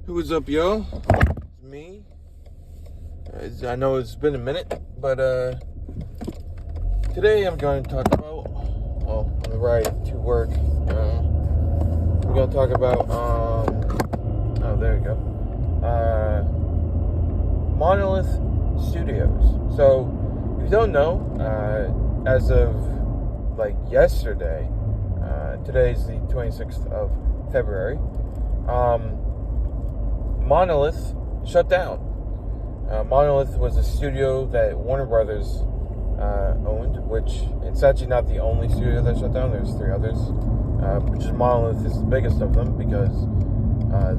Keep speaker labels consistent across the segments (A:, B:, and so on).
A: What's up, yo? It's me. I know it's been a minute, but today I'm going to talk about, on the ride to work, we're going to talk about, there we go, Monolith Studios. So, if you don't know, as of, yesterday, today's the 26th of February, Monoliths shut down. Monolith was a studio that Warner Brothers owned, which it's actually not the only studio that shut down. There's 3 others, which is Monolith is the biggest of them because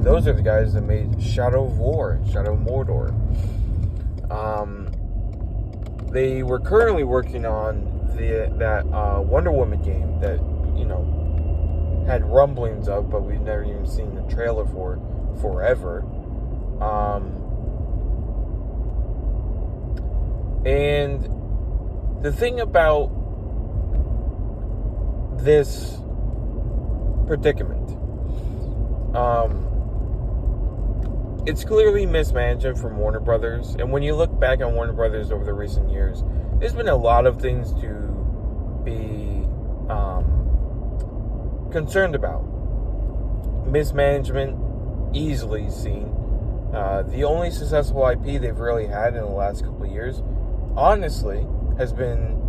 A: those are the guys that made Shadow of War and Shadow of Mordor. They were currently working on that Wonder Woman game that, had rumblings of, but we've never even seen the trailer for forever. And the thing about this predicament, it's clearly mismanagement from Warner Brothers. And when you look back on Warner Brothers over the recent years, there's been a lot of things to be concerned about. Mismanagement, easily seen. The only successful IP they've really had in the last couple of years, honestly, has been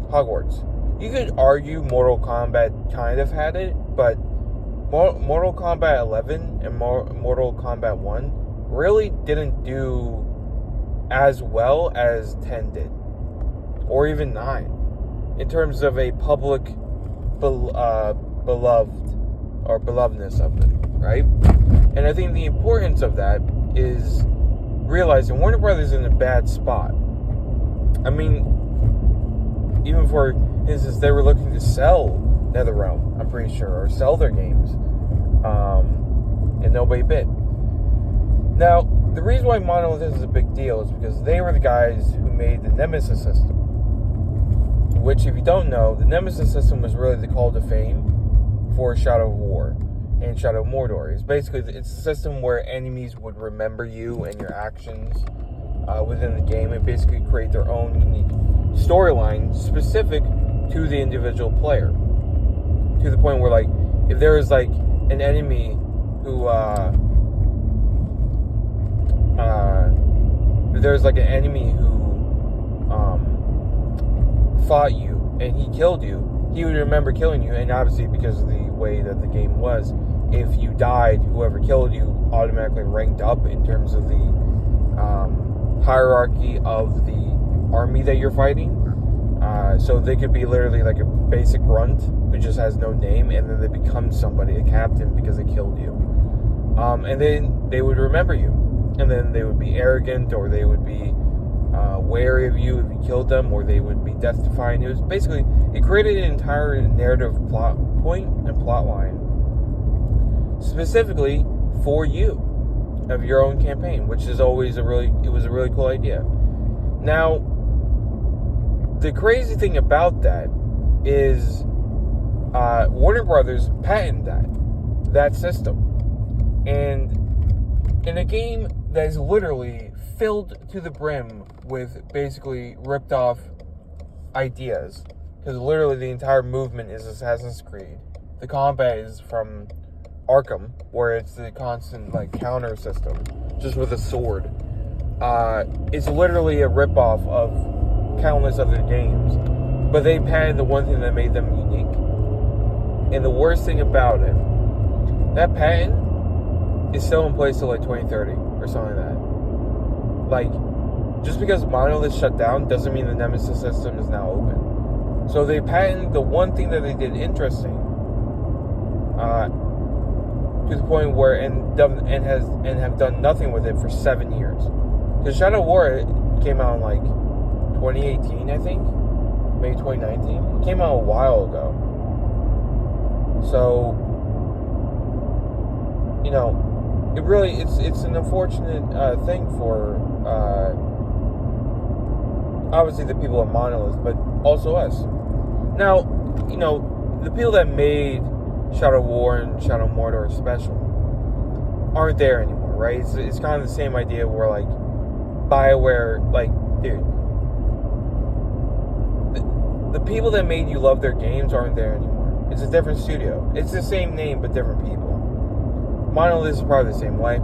A: Hogwarts. You could argue Mortal Kombat kind of had it, but Mortal Kombat 11 and Mortal Kombat 1 really didn't do as well as 10 did, or even 9, in terms of a public belovedness of it, right? And I think the importance of that is realizing Warner Brothers is in a bad spot. I mean, even for instance, they were looking to sell NetherRealm, I'm pretty sure, or sell their games, and nobody bid. Now, the reason why Monolith is a big deal is because they were the guys who made the Nemesis system, which, if you don't know, the Nemesis system was really the call to fame for Shadow of War and Shadow of Mordor. It's a system where enemies would remember you and your actions within the game and basically create their own unique storyline specific to the individual player. To the point where, if there was an enemy who fought you and he killed you, he would remember killing you. And obviously, because of the way that the game was, if you died, whoever killed you automatically ranked up in terms of the hierarchy of the army that you're fighting. So they could be literally like a basic grunt who just has no name, and then they become somebody, a captain, because they killed you. And then they would remember you, and then they would be arrogant, or they would be wary of you if you killed them, or they would be death-defying. It created an entire narrative plot point and plot line specifically for you of your own campaign, which is always a really cool idea. Now, the crazy thing about that is Warner Brothers patented that system, and in a game that is literally filled to the brim with basically ripped off ideas, because literally the entire movement is Assassin's Creed. The combat is from Arkham, where it's the constant counter system, just with a sword. It's literally a ripoff of countless other games, but they patented the one thing that made them unique. And the worst thing about it, that patent is still in place till 2030 or something like that. Just because Monolith shut down doesn't mean the Nemesis system is now open. So they patented the one thing that they did interesting, to the point where and have done nothing with it for 7 years. Because Shadow of War came out in 2018, I think, maybe 2019. It came out a while ago. So, it's an unfortunate thing for obviously the people at Monolith, but also us. Now, the people that made Shadow of War and Shadow of Mordor special aren't there anymore, right? It's kind of the same idea where, like, BioWare, like, dude, the people that made you love their games aren't there anymore. It's a different studio. It's the same name, but different people. Monoliths is probably the same way,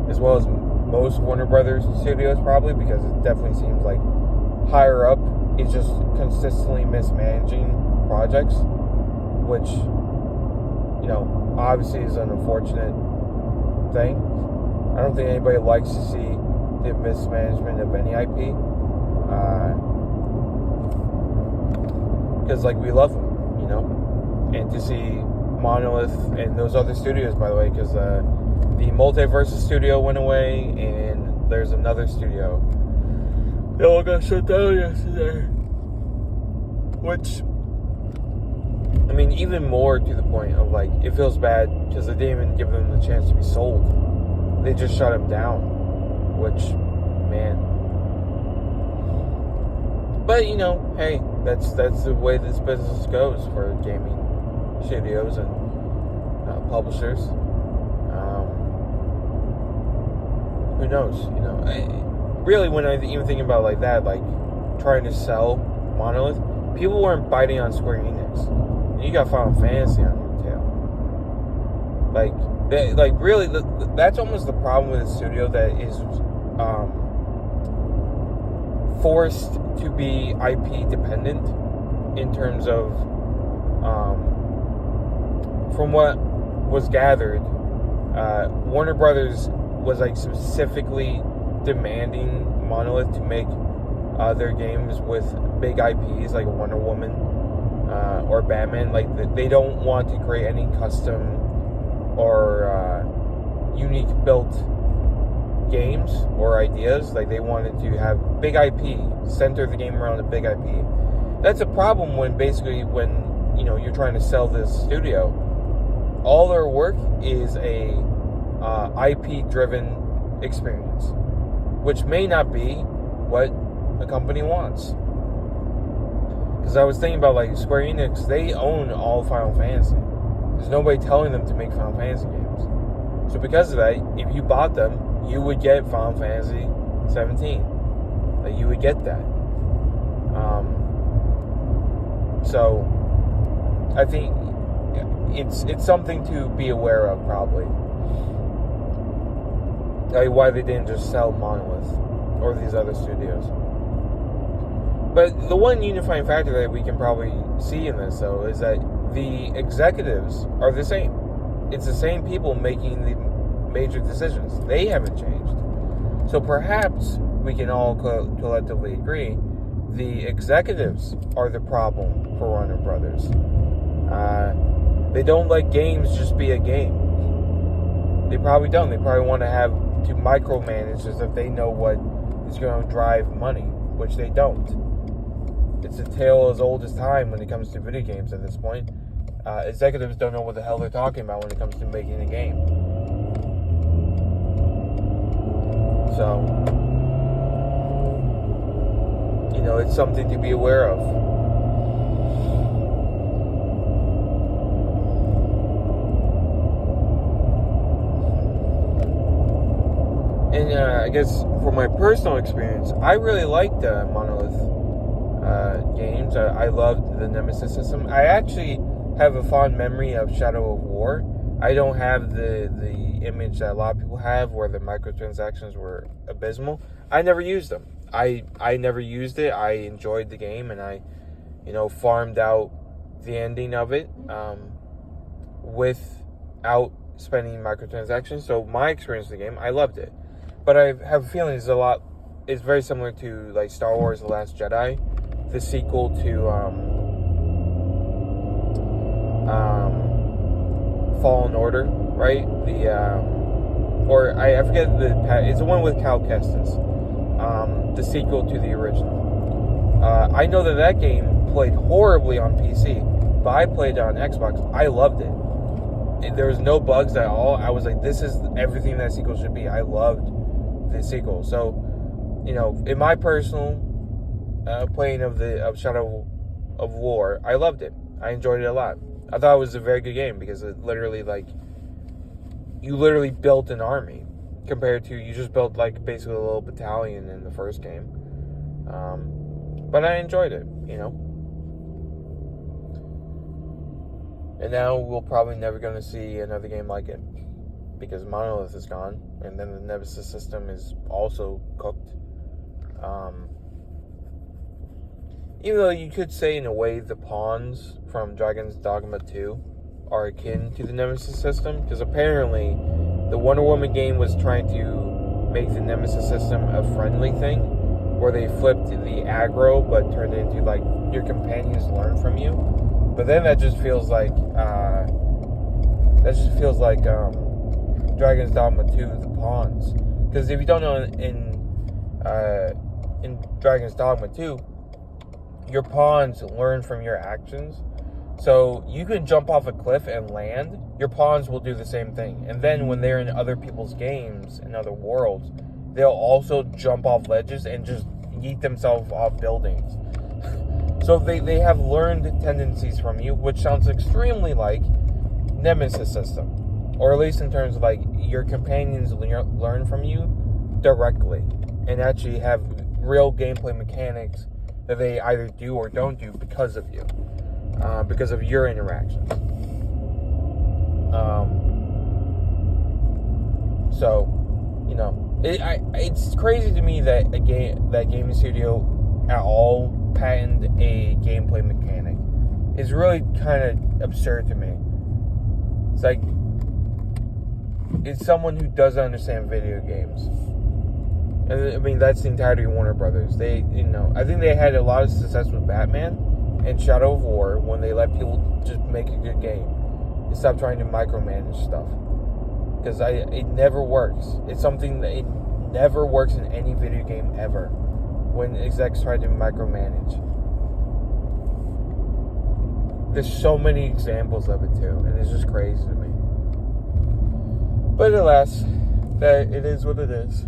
A: as well as most Warner Brothers studios, probably, because it definitely seems like higher up is just consistently mismanaging projects, which, you know, obviously is an unfortunate thing. I don't think anybody likes to see the mismanagement of any IP, because, like, we love them, you know, and to see Monolith and those other studios, by the way, because the Multiversus studio went away, and there's another studio. They all got shut down yesterday. Which, I mean, even more to the point of, like, it feels bad because they didn't even give them the chance to be sold. They just shut them down. Which, man. But, you know, hey, that's the way this business goes for gaming studios and publishers. Who knows? You know, really, when I even think about like that, like trying to sell Monolith, people weren't biting on Square Enix. You got Final Fantasy on your tail. Like really, that's almost the problem with a studio that is forced to be IP dependent in terms of, from what was gathered, Warner Brothers was like specifically demanding Monolith to make their games with big IPs like Wonder Woman or Batman. Like, they don't want to create any custom or unique built games or ideas. Like, they wanted to have big IP, center the game around a big IP. That's a problem when you know, you're trying to sell this studio. All their work is a IP driven experience, which may not be what a company wants. Because I was thinking about, like, Square Enix, they own all Final Fantasy. There's nobody telling them to make Final Fantasy games. So because of that, if you bought them, you would get Final Fantasy 17. Like, you would get that. So I think it's something to be aware of, probably. Like, why they didn't just sell Monolith or these other studios. But the one unifying factor that we can probably see in this, though, is that the executives are the same. It's the same people making the major decisions. They haven't changed. So perhaps we can all collectively agree the executives are the problem for Warner Brothers. They don't let games just be a game. They probably don't. They probably want to micromanage as if they know what is going to drive money, which they don't. It's a tale as old as time when it comes to video games at this point. Executives don't know what the hell they're talking about when it comes to making a game. So, you know, it's something to be aware of. And I guess for my personal experience, I really liked Monolith games. I loved the Nemesis system. I actually have a fond memory of Shadow of War. I don't have the image that a lot of people have where the microtransactions were abysmal. I never used them. I never used it. I enjoyed the game, and I, you know, farmed out the ending of it without spending microtransactions. So my experience with the game, I loved it. But I have a feeling it's very similar to, like, Star Wars The Last Jedi, the sequel to Fallen Order, right? I forget it's the one with Cal Kestis, the sequel to the original. I know that game played horribly on PC, but I played it on Xbox. I loved it. There was no bugs at all. I was like, this is everything that sequel should be. I loved the sequel. So, you know, in my personal playing of Shadow of War, I loved it. I enjoyed it a lot. I thought it was a very good game because it literally, like, you literally built an army compared to you just built like basically a little battalion in the first game. But I enjoyed it, you know. And now we're probably never going to see another game like it because Monoliths is gone, and then the Nemesis system is also cooked. Even though you could say in a way the pawns from Dragon's Dogma 2 are akin to the Nemesis system, because apparently the Wonder Woman game was trying to make the Nemesis system a friendly thing, where they flipped the aggro but turned it into like your companions learn from you. But then that just feels like Dragon's Dogma 2, the pawns. Because if you don't know, in Dragon's Dogma 2, your pawns learn from your actions. So you can jump off a cliff and land, your pawns will do the same thing. And then when they're in other people's games, in other worlds, they'll also jump off ledges and just yeet themselves off buildings. So they have learned tendencies from you, which sounds extremely like Nemesis system. Or at least in terms of like your companions learn from you directly and actually have real gameplay mechanics that they either do or don't do because of you, because of your interactions. So, you know, it's crazy to me that that gaming studio at all patented a gameplay mechanic. It's really kind of absurd to me. It's like it's someone who doesn't understand video games. And I mean, that's the entirety of Warner Brothers. They, you know, I think they had a lot of success with Batman and Shadow of War when they let people just make a good game and stop trying to micromanage stuff. Because it never works. It's something that it never works in any video game ever when execs try to micromanage. There's so many examples of it too, and it's just crazy to me. But alas, that it is what it is.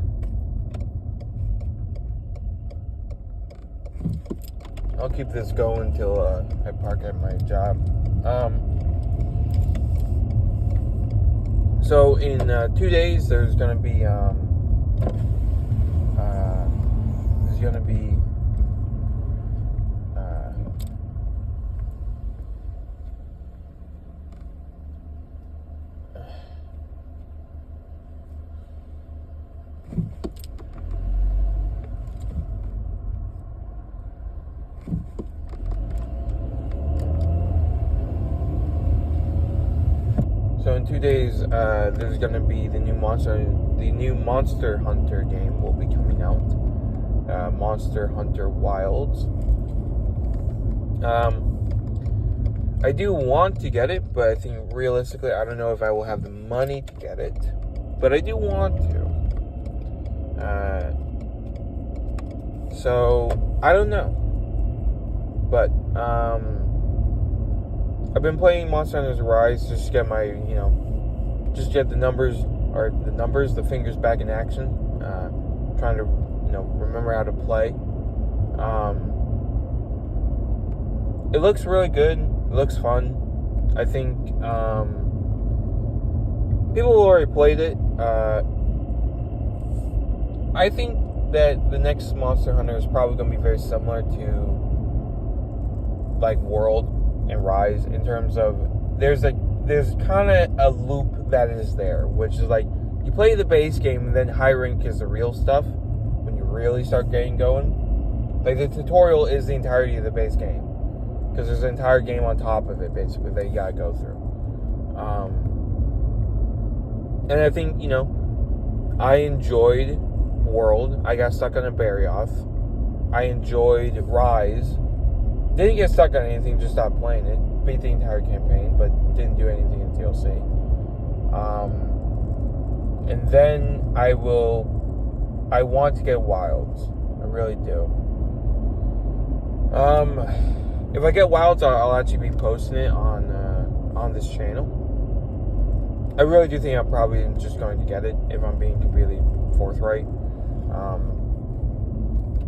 A: I'll keep this going until I park at my job. So in 2 days, there's gonna be So in 2 days, there's gonna be the new Monster Hunter game will be coming out. Monster Hunter Wilds. I do want to get it, but I think realistically, I don't know if I will have the money to get it. But I do want to. So I don't know. But I've been playing Monster Hunter Rise just to get my, just get the fingers back in action. Trying to, remember how to play. It looks really good. It looks fun. I think people who already played it. I think that the next Monster Hunter is probably going to be very similar to like World and Rise in terms of there's kind of a loop that is there, which is like you play the base game and then high rank is the real stuff when you really start getting going. Like the tutorial is the entirety of the base game because there's an entire game on top of it basically that you gotta go through. And I think I enjoyed World. I got stuck on a Barrioth. I enjoyed Rise. Didn't get stuck on anything, just stopped playing it. Beat the entire campaign, but didn't do anything in DLC. And then I want to get Wilds. I really do. If I get Wilds, I'll actually be posting it on this channel. I really do think I'm probably just going to get it, if I'm being completely forthright.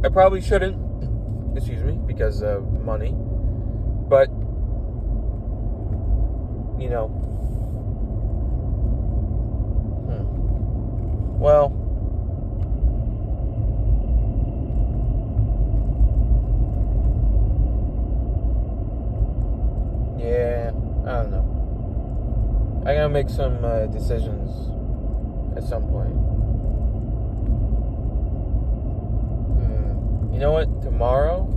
A: I probably shouldn't. Because of money. But, Well, yeah, I don't know. I gotta make some decisions at some point. You know what? Tomorrow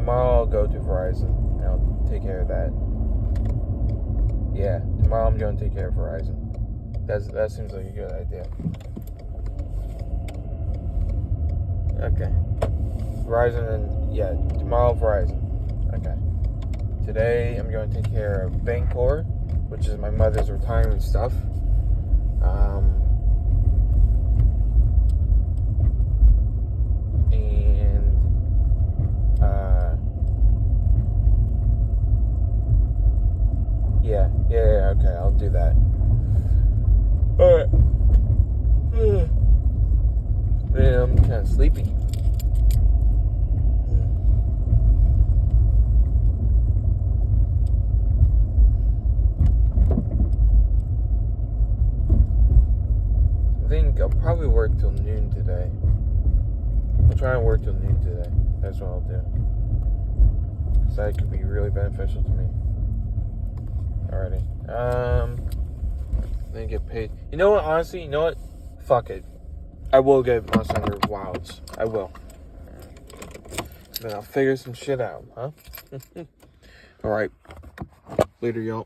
A: I'll go to Verizon and I'll take care of that. Yeah, tomorrow I'm going to take care of Verizon. That seems like a good idea. Okay. Verizon and, yeah, tomorrow Verizon. Okay. Today I'm going to take care of Bancor, which is my mother's retirement stuff. Yeah, okay, I'll do that. Alright. Man, I'm kind of sleepy. I think I'll probably work till noon today. I'll try and work till noon today. That's what I'll do. Because that could be really beneficial to me. Alrighty. Then get paid. You know what, honestly, fuck it. I will get Monster Hunter Wilds. I will. Then I'll figure some shit out, huh? Alright. Later, y'all.